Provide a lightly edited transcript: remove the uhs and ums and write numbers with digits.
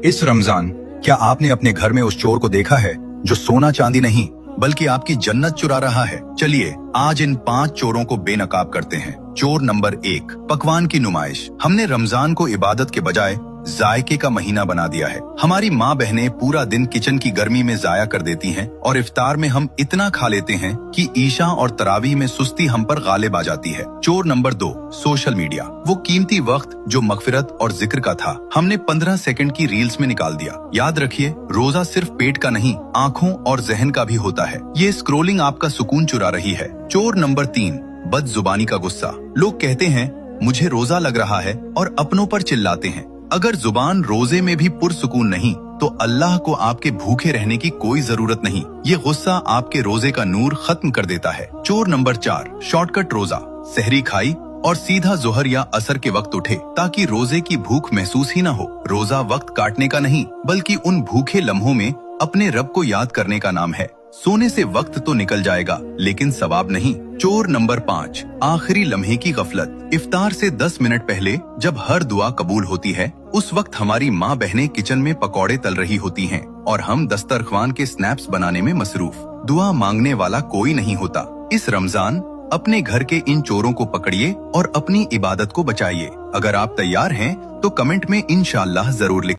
इस रमजान क्या आपने अपने घर में उस चोर को देखा है जो सोना चांदी नहीं बल्कि आपकी जन्नत चुरा रहा है? चलिए आज इन 5 चोरों को बेनकाब करते हैं। चोर नंबर 1, पकवान की नुमाइश। हमने रमजान को इबादत के बजाय जायके का महीना बना दिया है। हमारी माँ बहनें पूरा दिन किचन की गर्मी में जाया कर देती हैं और इफ्तार में हम इतना खा लेते हैं कि ईशा और तरावी में सुस्ती हम पर गालिब आ जाती है। चोर नंबर 2, सोशल मीडिया। वो कीमती वक्त जो मगफिरत और जिक्र का था, हमने 15 सेकंड की रील्स में निकाल दिया। याद रखिए, रोजा सिर्फ पेट का नहीं, आँखों और जहन का भी होता है। ये स्क्रोलिंग आपका सुकून चुरा रही है। चोर नंबर 3, बदजुबानी का गुस्सा। लोग कहते हैं मुझे रोजा लग रहा है और अपनों पर चिल्लाते हैं। अगर जुबान रोजे में भी पुरसुकून नहीं तो अल्लाह को आपके भूखे रहने की कोई जरूरत नहीं। ये गुस्सा आपके रोजे का नूर खत्म कर देता है। चोर नंबर 4, शॉर्टकट रोजा। सहरी खाई और सीधा जोहर या असर के वक्त उठे ताकि रोजे की भूख महसूस ही न हो। रोजा वक्त काटने का नहीं बल्कि उन भूखे लम्हों में अपने रब को याद करने का नाम है। सोने से वक्त तो निकल जाएगा लेकिन सवाब नहीं। चोर नंबर 5, आखिरी लम्हे की गफलत। इफ्तार से 10 मिनट पहले जब हर दुआ कबूल होती है, उस वक्त हमारी माँ बहनें किचन में पकौड़े तल रही होती हैं और हम दस्तरख्वान के स्नैप्स बनाने में मसरूफ। दुआ मांगने वाला कोई नहीं होता। इस रमजान अपने घर के इन चोरों को पकड़िए और अपनी इबादत को बचाइए। अगर आप तैयार हैं तो कमेंट में इंशाअल्लाह जरूर लिखें।